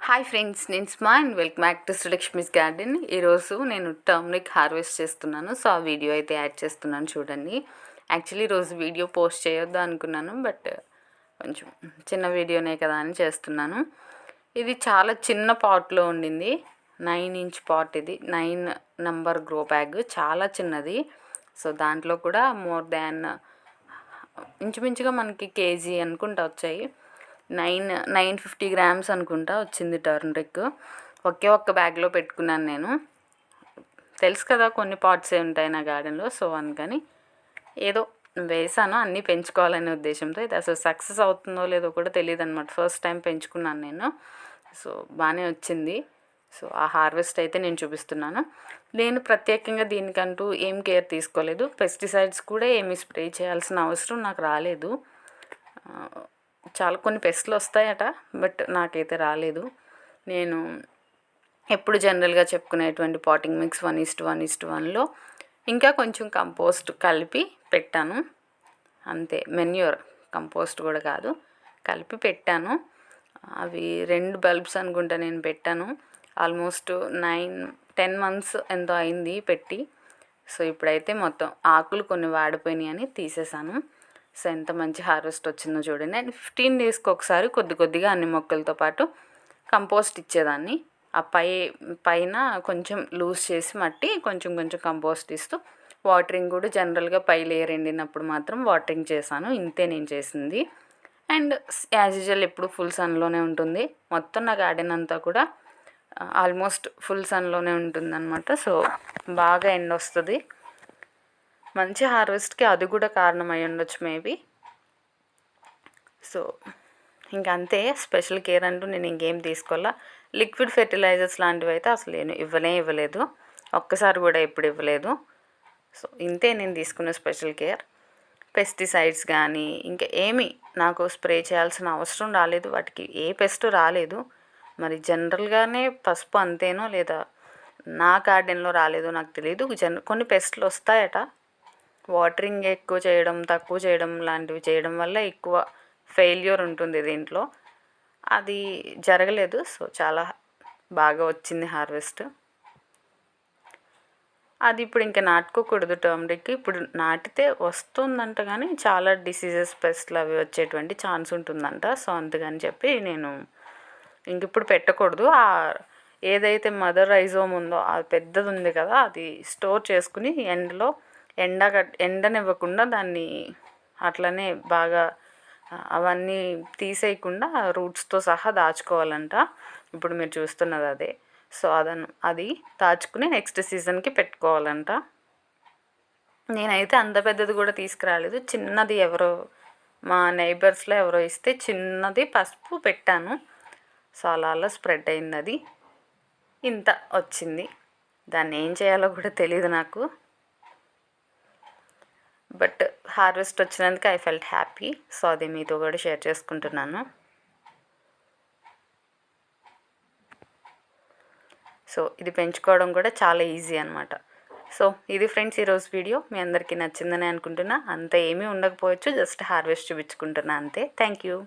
Hi friends, నేను స్మా and welcome back to Srilakshmi's garden. ఈరోజు నేను టర్మరిక్ హార్వెస్ట్ చేస్తున్నాను. సో ఆ వీడియో అయితే యాడ్ చేస్తున్నాను, చూడండి. యాక్చువల్లీ ఈరోజు వీడియో పోస్ట్ చేయొద్దు అనుకున్నాను, బట్ కొంచెం చిన్న వీడియోనే కదా అని చేస్తున్నాను. ఇది చాలా చిన్న పాట్లో ఉండింది. 9 ఇంచ్ పాట్, ఇది 9 నంబర్ గ్రో బ్యాగ్, చాలా చిన్నది. సో దాంట్లో కూడా మోర్ దాన్ ఇంచుమించుగా మనకి కేజీ అనుకుంటా వచ్చాయి. 950 గ్రామ్స్ అనుకుంటా వచ్చింది టర్మరిక్. ఒక్క బ్యాగ్లో పెట్టుకున్నాను నేను. తెలుసు కదా కొన్ని పాట్సే ఉంటాయి నా గార్డెన్లో, సో అందుకని ఏదో వేసాను, అన్నీ పెంచుకోవాలనే ఉద్దేశంతో. ఇది అసలు సక్సెస్ అవుతుందో లేదో కూడా తెలియదు అనమాట. ఫస్ట్ టైం పెంచుకున్నాను నేను. సో బాగానే వచ్చింది. సో ఆ హార్వెస్ట్ అయితే నేను చూపిస్తున్నాను. నేను ప్రత్యేకంగా దీనికంటూ ఏం కేర్ తీసుకోలేదు. పెస్టిసైడ్స్ కూడా ఏమీ స్ప్రే చేయాల్సిన అవసరం నాకు రాలేదు. చాలా కొన్ని పెస్ట్లు వస్తాయట, బట్ నాకైతే రాలేదు. నేను ఎప్పుడు జనరల్గా చెప్పుకునేటువంటి పాటింగ్ మిక్స్ 1:1:1లో ఇంకా కొంచెం కంపోస్ట్ కలిపి పెట్టాను అంతే. మెన్యూర్ కంపోస్ట్ కూడా కాదు, కలిపి పెట్టాను. అవి 2 బల్బ్స్ అనుకుంటా నేను పెట్టాను. ఆల్మోస్ట్ 9-10 months ఎంతో అయింది పెట్టి. సో ఇప్పుడైతే మొత్తం ఆకులు కొన్ని వాడిపోయినాయి అని తీసేసాను. సో ఎంత మంచి హార్వెస్ట్ వచ్చిందో చూడండి. అండ్ 15 daysకి ఒకసారి కొద్దిగా అన్ని మొక్కలతో పాటు కంపోస్ట్ ఇచ్చేదాన్ని. ఆ పైన కొంచెం లూజ్ చేసి మట్టి కొంచెం కంపోస్ట్ ఇస్తూ, వాటరింగ్ కూడా జనరల్గా పై లేయర్ ఎండినప్పుడు మాత్రం వాటరింగ్ చేశాను. ఇంతే నేను చేసింది. అండ్ యాజ్ యూజువల్ ఎప్పుడు ఫుల్ సన్లోనే ఉంటుంది. మొత్తం నా గార్డెన్ అంతా కూడా ఆల్మోస్ట్ ఫుల్ సన్లోనే ఉంటుందన్నమాట. సో బాగా ఎండ వస్తుంది. మంచి హార్వెస్ట్కి అది కూడా కారణమై ఉండొచ్చు మేబీ. సో ఇంకంతే, స్పెషల్ కేర్ అంటూ నేను ఇంకేం తీసుకోవాలా. లిక్విడ్ ఫెర్టిలైజర్స్ లాంటివి అయితే అసలు నేను ఇవ్వలేదు. ఒక్కసారి కూడా ఎప్పుడు ఇవ్వలేదు. సో ఇంతే నేను తీసుకున్న స్పెషల్ కేర్. పెస్టిసైడ్స్ కానీ ఇంకా ఏమీ నాకు స్ప్రే చేయాల్సిన అవసరం రాలేదు. వాటికి ఏ పెస్ట్ రాలేదు. మరి జనరల్గానే పసుపు అంతేనో లేదా నా గార్డెన్లో రాలేదో నాకు తెలియదు. కొన్ని పెస్ట్లు వస్తాయట. వాటరింగ్ ఎక్కువ చేయడం, తక్కువ చేయడం లాంటివి చేయడం వల్ల ఎక్కువ ఫెయిల్యూర్ ఉంటుంది దీంట్లో. అది జరగలేదు. సో చాలా బాగా వచ్చింది హార్వెస్ట్. అది ఇప్పుడు ఇంకా నాటుకోకూడదు టర్మరిక్. ఇప్పుడు నాటితే వస్తుందంట, కానీ చాలా డిసీజెస్, పెస్ట్లు అవి వచ్చేటువంటి ఛాన్స్ ఉంటుందంట. సో అందుకని చెప్పి నేను ఇంక ఇప్పుడు పెట్టకూడదు. ఏదైతే మదర్ రైజోమ్ ఉందో అది పెద్దది ఉంది కదా, అది స్టోర్ చేసుకుని ఎండనివ్వకుండా దాన్ని అట్లనే బాగా అవన్నీ తీసేయకుండా రూట్స్తో సహా దాచుకోవాలంట. ఇప్పుడు మీరు చూస్తున్నది అదే. సో అది దాచుకుని నెక్స్ట్ సీజన్కి పెట్టుకోవాలంట. నేనైతే అంత పెద్దది కూడా తీసుకురాలేదు. చిన్నది ఎవరో మా నైబర్స్లో ఎవరో ఇస్తే చిన్నది పసుపు పెట్టాను. సో అలా స్ప్రెడ్ అయింది. అది ఇంత వచ్చింది. దాన్ని ఏం చేయాలో కూడా తెలియదు నాకు. బట్ హార్వెస్ట్ వచ్చినందుకు ఐ ఫెల్ట్ హ్యాపీ. సో అది మీతో కూడా షేర్ చేసుకుంటున్నాను. సో ఇది పెంచుకోవడం కూడా చాలా ఈజీ అనమాట. సో ఇది ఫ్రెండ్స్ ఈరోజు వీడియో. మీ అందరికీ నచ్చిందని అనుకుంటున్నా. అంత ఏమీ ఉండకపోవచ్చు, జస్ట్ హార్వెస్ట్ చూపించుకుంటున్నా అంతే. Thank you.